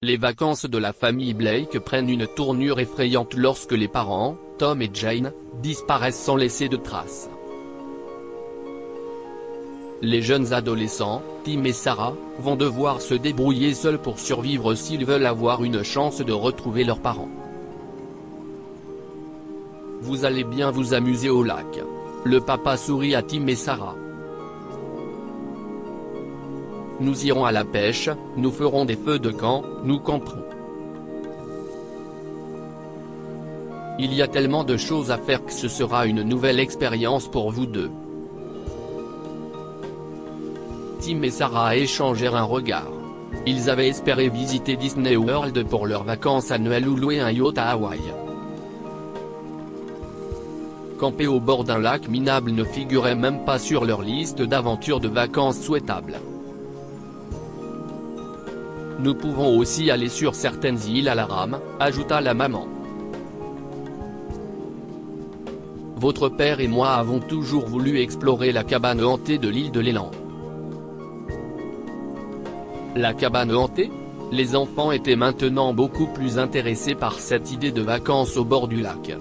Les vacances de la famille Blake prennent une tournure effrayante lorsque les parents, Tom et Jane, disparaissent sans laisser de traces. Les jeunes adolescents, Tim et Sarah, vont devoir se débrouiller seuls pour survivre s'ils veulent avoir une chance de retrouver leurs parents. Vous allez bien vous amuser au lac. Le papa sourit à Tim et Sarah. Nous irons à la pêche, nous ferons des feux de camp, nous camperons. Il y a tellement de choses à faire que ce sera une nouvelle expérience pour vous deux. Tim et Sarah échangèrent un regard. Ils avaient espéré visiter Disney World pour leurs vacances annuelles ou louer un yacht à Hawaï. Camper au bord d'un lac minable ne figurait même pas sur leur liste d'aventures de vacances souhaitables. Nous pouvons aussi aller sur certaines îles à la rame, ajouta la maman. Votre père et moi avons toujours voulu explorer la cabane hantée de l'île de l'Élan. La cabane hantée? Les enfants étaient maintenant beaucoup plus intéressés par cette idée de vacances au bord du lac.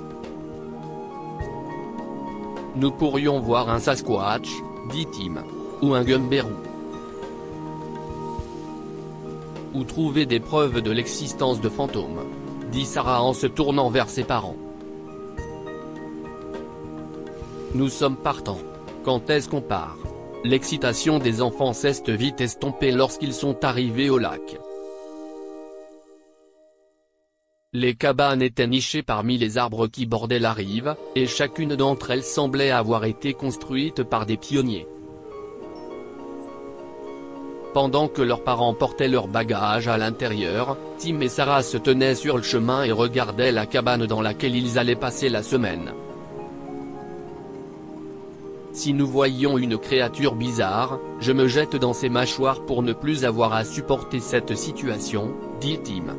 Nous pourrions voir un Sasquatch, dit Tim. Ou un Gumberoo. Ou trouver des preuves de l'existence de fantômes, dit Sarah en se tournant vers ses parents. Nous sommes partants. Quand est-ce qu'on part? L'excitation des enfants s'est vite estompée lorsqu'ils sont arrivés au lac. Les cabanes étaient nichées parmi les arbres qui bordaient la rive, et chacune d'entre elles semblait avoir été construite par des pionniers. Pendant que leurs parents portaient leurs bagages à l'intérieur, Tim et Sarah se tenaient sur le chemin et regardaient la cabane dans laquelle ils allaient passer la semaine. Si nous voyions une créature bizarre, je me jette dans ses mâchoires pour ne plus avoir à supporter cette situation, dit Tim.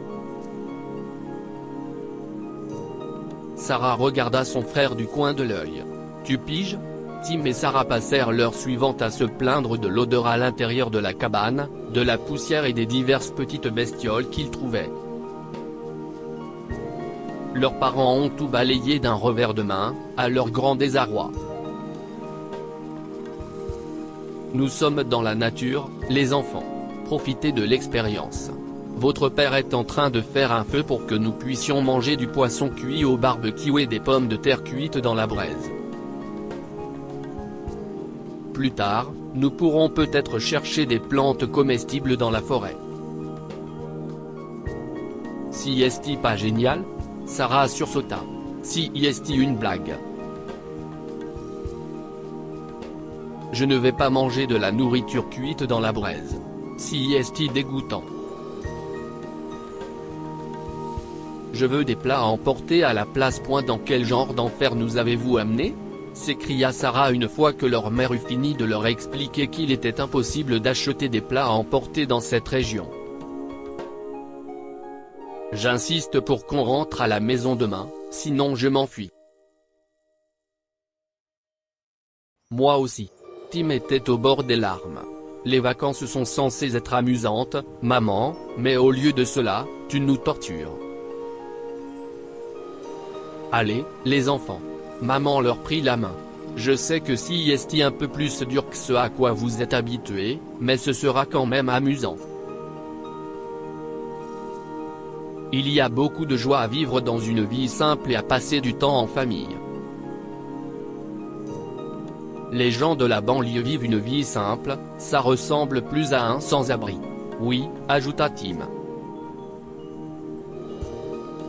Sarah regarda son frère du coin de l'œil. Tu piges? Tim et Sarah passèrent l'heure suivante à se plaindre de l'odeur à l'intérieur de la cabane, de la poussière et des diverses petites bestioles qu'ils trouvaient. Leurs parents ont tout balayé d'un revers de main, à leur grand désarroi. Nous sommes dans la nature, les enfants. Profitez de l'expérience. Votre père est en train de faire un feu pour que nous puissions manger du poisson cuit au barbecue et des pommes de terre cuites dans la braise. Plus tard, nous pourrons peut-être chercher des plantes comestibles dans la forêt. Si est-il pas génial? Sarah sursauta. Si est-il une blague? Je ne vais pas manger de la nourriture cuite dans la braise. Si est-il dégoûtant? Je veux des plats à emporter à la place. Dans quel genre d'enfer nous avez-vous amené? S'écria Sarah une fois que leur mère eut fini de leur expliquer qu'il était impossible d'acheter des plats à emporter dans cette région. J'insiste pour qu'on rentre à la maison demain, sinon je m'enfuis. Moi aussi. Tim était au bord des larmes. Les vacances sont censées être amusantes, maman, mais au lieu de cela, tu nous tortures. Allez, les enfants. Maman leur prit la main. Je sais que si est un peu plus dur que ce à quoi vous êtes habitués, mais ce sera quand même amusant. Il y a beaucoup de joie à vivre dans une vie simple et à passer du temps en famille. Les gens de la banlieue vivent une vie simple, ça ressemble plus à un sans-abri. Oui, ajouta Tim.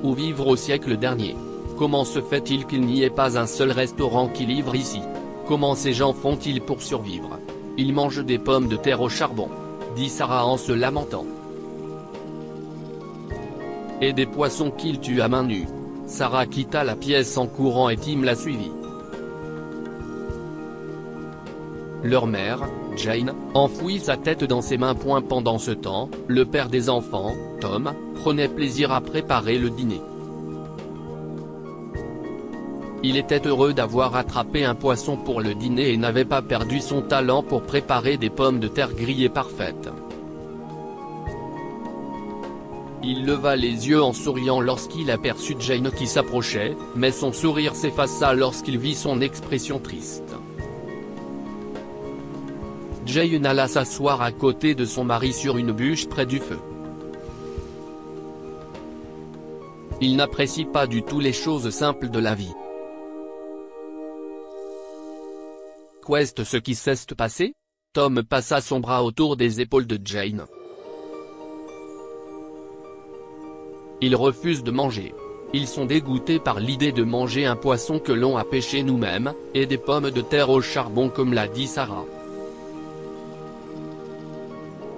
Ou vivre au siècle dernier. Comment se fait-il qu'il n'y ait pas un seul restaurant qui livre ici? Comment ces gens font-ils pour survivre? Ils mangent des pommes de terre au charbon, dit Sarah en se lamentant. Et des poissons qu'ils tuent à main nue. Sarah quitta la pièce en courant et Tim la suivit. Leur mère, Jane, enfouit sa tête dans ses mains. Pendant ce temps, le père des enfants, Tom, prenait plaisir à préparer le dîner. Il était heureux d'avoir attrapé un poisson pour le dîner et n'avait pas perdu son talent pour préparer des pommes de terre grillées parfaites. Il leva les yeux en souriant lorsqu'il aperçut Jane qui s'approchait, mais son sourire s'effaça lorsqu'il vit son expression triste. Jane alla s'asseoir à côté de son mari sur une bûche près du feu. Il n'apprécie pas du tout les choses simples de la vie. Qu'est ce qui s'est passé? Tom passa son bras autour des épaules de Jane. Ils refusent de manger. Ils sont dégoûtés par l'idée de manger un poisson que l'on a pêché nous-mêmes, et des pommes de terre au charbon comme l'a dit Sarah.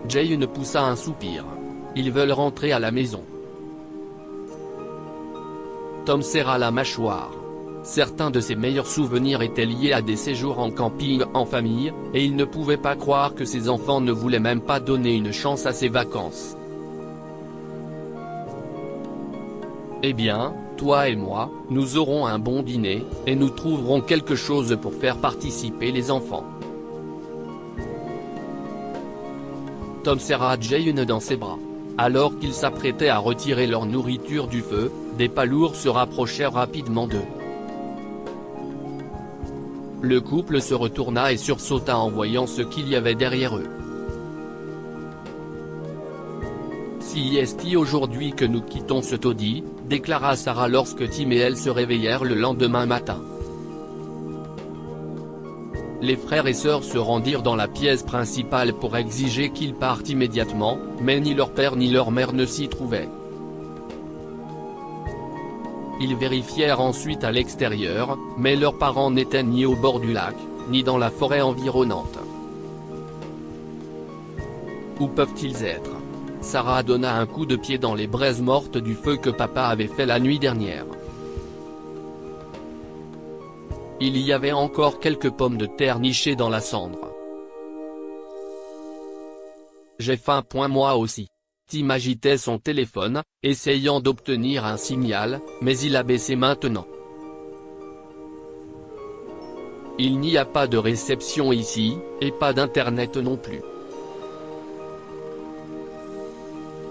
Jane poussa un soupir. Ils veulent rentrer à la maison. Tom serra la mâchoire. Certains de ses meilleurs souvenirs étaient liés à des séjours en camping en famille, et il ne pouvait pas croire que ses enfants ne voulaient même pas donner une chance à ses vacances. Eh bien, toi et moi, nous aurons un bon dîner, et nous trouverons quelque chose pour faire participer les enfants. Tom serra Jane dans ses bras. Alors qu'ils s'apprêtaient à retirer leur nourriture du feu, des pas lourds se rapprochèrent rapidement d'eux. Le couple se retourna et sursauta en voyant ce qu'il y avait derrière eux. Si est aujourd'hui que nous quittons ce taudis, déclara Sarah lorsque Tim et elle se réveillèrent le lendemain matin. Les frères et sœurs se rendirent dans la pièce principale pour exiger qu'ils partent immédiatement, mais ni leur père ni leur mère ne s'y trouvaient. Ils vérifièrent ensuite à l'extérieur, mais leurs parents n'étaient ni au bord du lac, ni dans la forêt environnante. Où peuvent-ils être? Sarah donna un coup de pied dans les braises mortes du feu que papa avait fait la nuit dernière. Il y avait encore quelques pommes de terre nichées dans la cendre. J'ai faim. Moi aussi. Tim agitait son téléphone, essayant d'obtenir un signal, mais il a baissé maintenant. Il n'y a pas de réception ici, et pas d'internet non plus.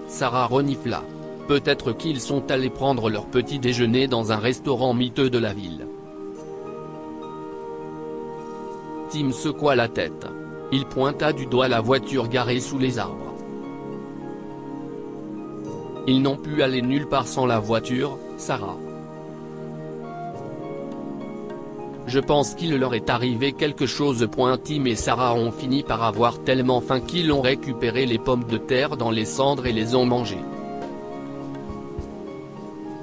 Sarah renifla. Peut-être qu'ils sont allés prendre leur petit déjeuner dans un restaurant miteux de la ville. Tim secoua la tête. Il pointa du doigt la voiture garée sous les arbres. Ils n'ont pu aller nulle part sans la voiture, Sarah. Je pense qu'il leur est arrivé quelque chose. Tim et Sarah ont fini par avoir tellement faim qu'ils ont récupéré les pommes de terre dans les cendres et les ont mangées.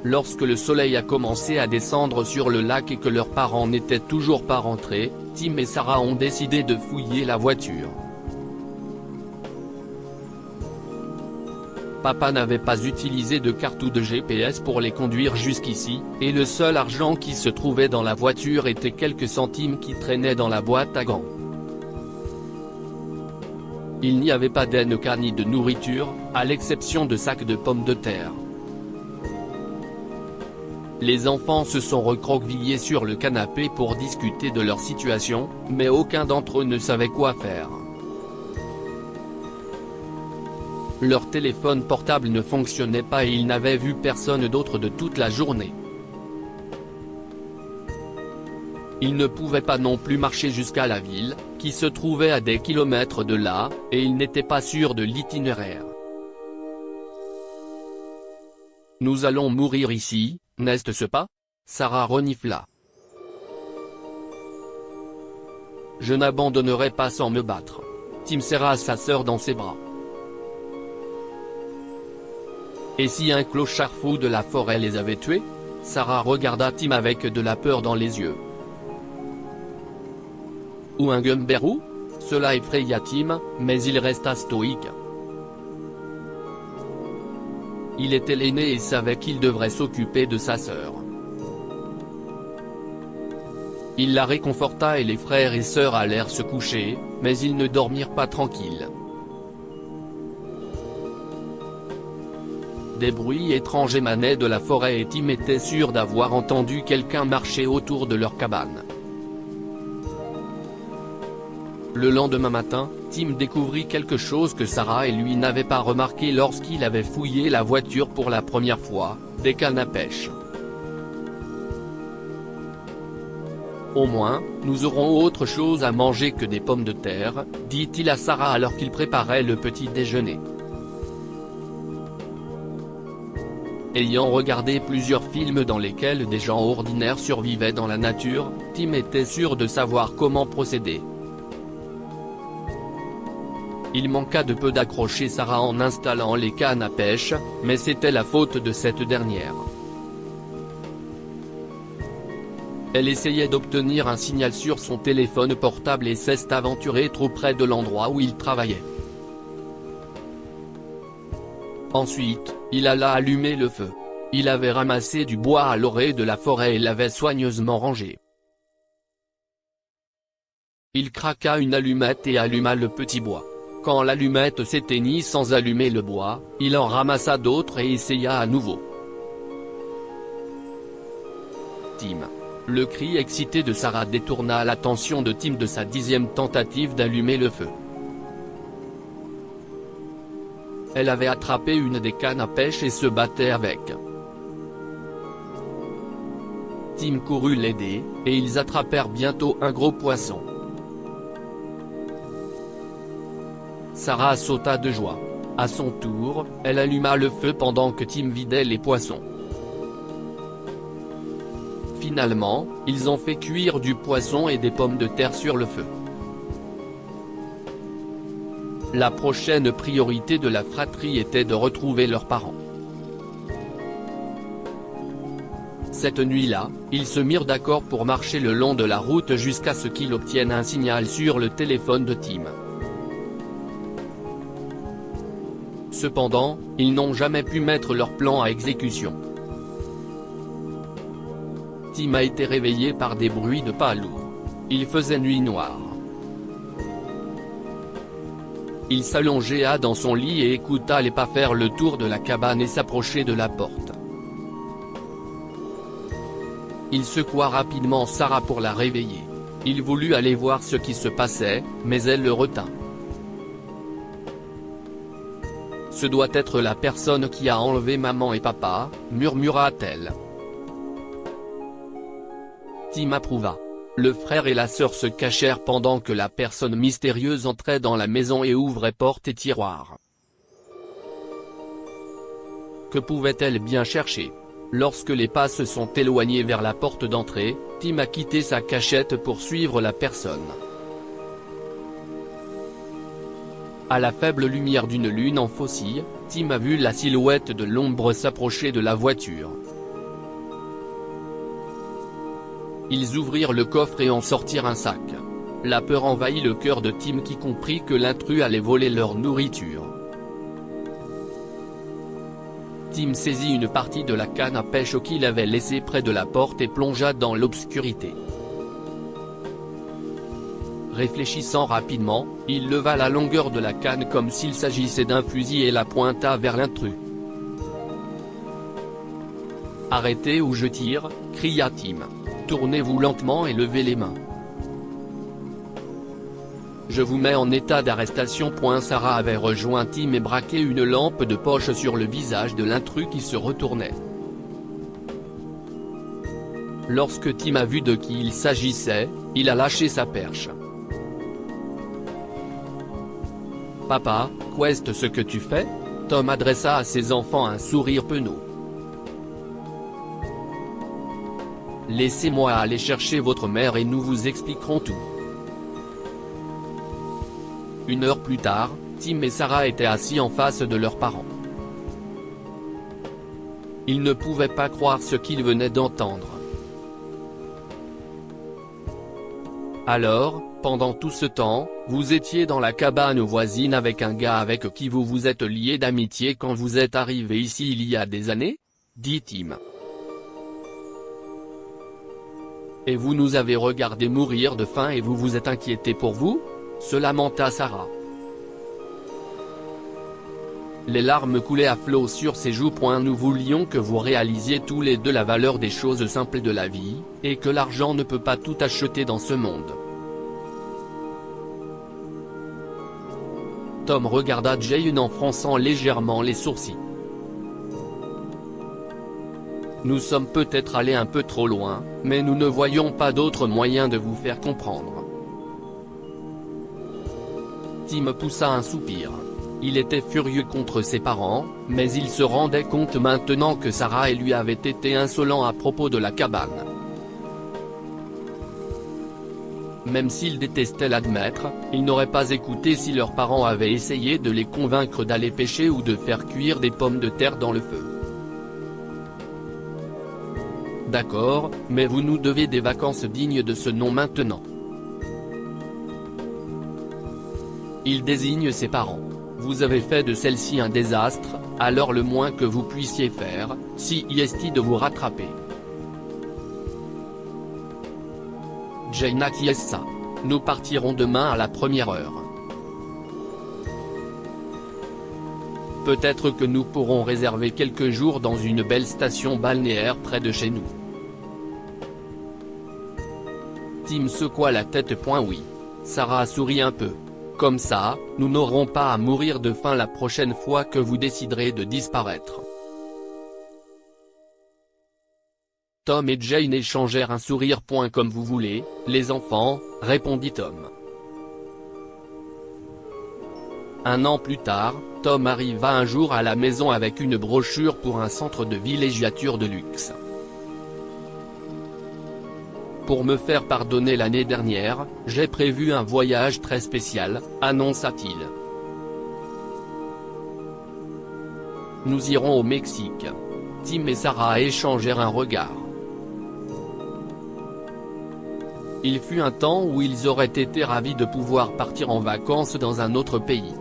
Lorsque le soleil a commencé à descendre sur le lac et que leurs parents n'étaient toujours pas rentrés, Tim et Sarah ont décidé de fouiller la voiture. Papa n'avait pas utilisé de carte ou de GPS pour les conduire jusqu'ici, et le seul argent qui se trouvait dans la voiture était quelques centimes qui traînaient dans la boîte à gants. Il n'y avait pas d'NK ni de nourriture, à l'exception de sacs de pommes de terre. Les enfants se sont recroquevillés sur le canapé pour discuter de leur situation, mais aucun d'entre eux ne savait quoi faire. Leur téléphone portable ne fonctionnait pas et ils n'avaient vu personne d'autre de toute la journée. Ils ne pouvaient pas non plus marcher jusqu'à la ville, qui se trouvait à des kilomètres de là, et ils n'étaient pas sûrs de l'itinéraire. Nous allons mourir ici, n'est-ce pas? Sarah renifla. Je n'abandonnerai pas sans me battre. Tim serra sa sœur dans ses bras. Et si un clochard fou de la forêt les avait tués? Sarah regarda Tim avec de la peur dans les yeux. Ou un Gumberou? Cela effraya Tim, mais il resta stoïque. Il était l'aîné et savait qu'il devrait s'occuper de sa sœur. Il la réconforta et les frères et sœurs allèrent se coucher, mais ils ne dormirent pas tranquilles. Des bruits étranges émanaient de la forêt et Tim était sûr d'avoir entendu quelqu'un marcher autour de leur cabane. Le lendemain matin, Tim découvrit quelque chose que Sarah et lui n'avaient pas remarqué lorsqu'il avait fouillé la voiture pour la première fois, des cannes à pêche. Au moins, nous aurons autre chose à manger que des pommes de terre, dit-il à Sarah alors qu'il préparait le petit déjeuner. Ayant regardé plusieurs films dans lesquels des gens ordinaires survivaient dans la nature, Tim était sûr de savoir comment procéder. Il manqua de peu d'accrocher Sarah en installant les cannes à pêche, mais c'était la faute de cette dernière. Elle essayait d'obtenir un signal sur son téléphone portable et s'est aventurée trop près de l'endroit où il travaillait. Ensuite, il alla allumer le feu. Il avait ramassé du bois à l'orée de la forêt et l'avait soigneusement rangé. Il craqua une allumette et alluma le petit bois. Quand l'allumette s'éteignit sans allumer le bois, il en ramassa d'autres et essaya à nouveau. Tim. Le cri excité de Sarah détourna l'attention de Tim de sa 10e tentative d'allumer le feu. Elle avait attrapé une des cannes à pêche et se battait avec. Tim courut l'aider, et ils attrapèrent bientôt un gros poisson. Sarah sauta de joie. À son tour, elle alluma le feu pendant que Tim vidait les poissons. Finalement, ils ont fait cuire du poisson et des pommes de terre sur le feu. La prochaine priorité de la fratrie était de retrouver leurs parents. Cette nuit-là, ils se mirent d'accord pour marcher le long de la route jusqu'à ce qu'ils obtiennent un signal sur le téléphone de Tim. Cependant, ils n'ont jamais pu mettre leur plan à exécution. Tim a été réveillé par des bruits de pas lourds. Il faisait nuit noire. Il s'allongea dans son lit et écouta les pas faire le tour de la cabane et s'approcher de la porte. Il secoua rapidement Sarah pour la réveiller. Il voulut aller voir ce qui se passait, mais elle le retint. Ce doit être la personne qui a enlevé maman et papa, murmura-t-elle. Tim approuva. Le frère et la sœur se cachèrent pendant que la personne mystérieuse entrait dans la maison et ouvrait portes et tiroirs. Que pouvait-elle bien chercher? Lorsque les pas se sont éloignés vers la porte d'entrée, Tim a quitté sa cachette pour suivre la personne. À la faible lumière d'une lune en faucille, Tim a vu la silhouette de l'ombre s'approcher de la voiture. Ils ouvrirent le coffre et en sortirent un sac. La peur envahit le cœur de Tim qui comprit que l'intrus allait voler leur nourriture. Tim saisit une partie de la canne à pêche qu'il avait laissée près de la porte et plongea dans l'obscurité. Réfléchissant rapidement, il leva la longueur de la canne comme s'il s'agissait d'un fusil et la pointa vers l'intrus. « Arrêtez ou je tire !» cria Tim. « Tournez-vous lentement et levez les mains. Je vous mets en état d'arrestation. » Sarah avait rejoint Tim et braqué une lampe de poche sur le visage de l'intrus qui se retournait. Lorsque Tim a vu de qui il s'agissait, il a lâché sa perche. « Papa, qu'est-ce ce que tu fais ?» Tom adressa à ses enfants un sourire penaud. « Laissez-moi aller chercher votre mère et nous vous expliquerons tout. » Une heure plus tard, Tim et Sarah étaient assis en face de leurs parents. Ils ne pouvaient pas croire ce qu'ils venaient d'entendre. « Alors, pendant tout ce temps, vous étiez dans la cabane voisine avec un gars avec qui vous vous êtes liés d'amitié quand vous êtes arrivé ici il y a des années ?» dit Tim. « Et vous nous avez regardé mourir de faim et vous vous êtes inquiété pour vous ?» se lamenta Sarah. Les larmes coulaient à flots sur ses joues. Nous voulions que vous réalisiez tous les deux la valeur des choses simples de la vie, et que l'argent ne peut pas tout acheter dans ce monde. Tom regarda Jane en fronçant légèrement les sourcils. Nous sommes peut-être allés un peu trop loin, mais nous ne voyons pas d'autre moyen de vous faire comprendre. Tim poussa un soupir. Il était furieux contre ses parents, mais il se rendait compte maintenant que Sarah et lui avaient été insolents à propos de la cabane. Même s'il détestait l'admettre, il n'aurait pas écouté si leurs parents avaient essayé de les convaincre d'aller pêcher ou de faire cuire des pommes de terre dans le feu. D'accord, mais vous nous devez des vacances dignes de ce nom maintenant. Il désigne ses parents. Vous avez fait de celle-ci un désastre, alors le moins que vous puissiez faire, si est de vous rattraper. Jane acquiesça. Nous partirons demain à la première heure. Peut-être que nous pourrons réserver quelques jours dans une belle station balnéaire près de chez nous. Tim secoua la tête. Oui. Sarah sourit un peu. Comme ça, nous n'aurons pas à mourir de faim la prochaine fois que vous déciderez de disparaître. Tom et Jane échangèrent un sourire. Comme vous voulez, les enfants, répondit Tom. Un an plus tard, Tom arriva un jour à la maison avec une brochure pour un centre de villégiature de luxe. Pour me faire pardonner l'année dernière, j'ai prévu un voyage très spécial, annonça-t-il. Nous irons au Mexique. Tim et Sarah échangèrent un regard. Il fut un temps où ils auraient été ravis de pouvoir partir en vacances dans un autre pays.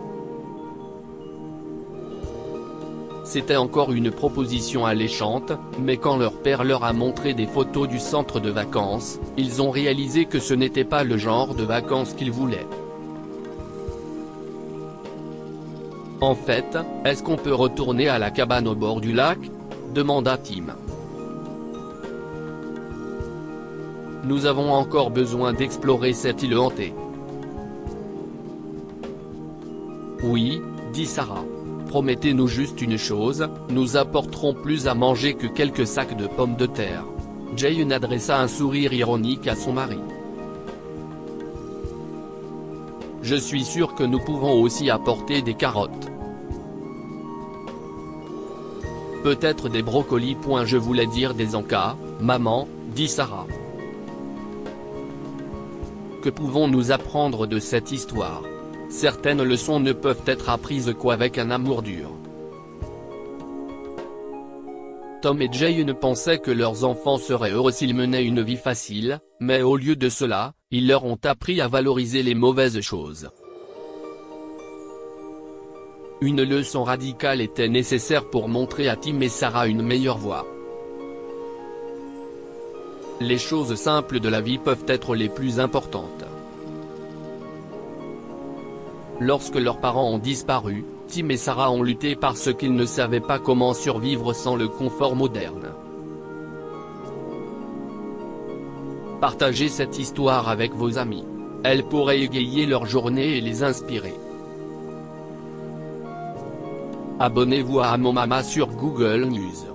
C'était encore une proposition alléchante, mais quand leur père leur a montré des photos du centre de vacances, ils ont réalisé que ce n'était pas le genre de vacances qu'ils voulaient. En fait, est-ce qu'on peut retourner à la cabane au bord du lac ? Demanda Tim. Nous avons encore besoin d'explorer cette île hantée. Oui, dit Sarah. Promettez-nous juste une chose, nous apporterons plus à manger que quelques sacs de pommes de terre. Jane adressa un sourire ironique à son mari. Je suis sûr que nous pouvons aussi apporter des carottes. Peut-être des brocolis. Je voulais dire des encas, maman, dit Sarah. Que pouvons-nous apprendre de cette histoire ? Certaines leçons ne peuvent être apprises qu'avec un amour dur. Tom et Jane pensaient que leurs enfants seraient heureux s'ils menaient une vie facile, mais au lieu de cela, ils leur ont appris à valoriser les mauvaises choses. Une leçon radicale était nécessaire pour montrer à Tim et Sarah une meilleure voie. Les choses simples de la vie peuvent être les plus importantes. Lorsque leurs parents ont disparu, Tim et Sarah ont lutté parce qu'ils ne savaient pas comment survivre sans le confort moderne. Partagez cette histoire avec vos amis. Elle pourrait égayer leur journée et les inspirer. Abonnez-vous à Mon Mama sur Google News.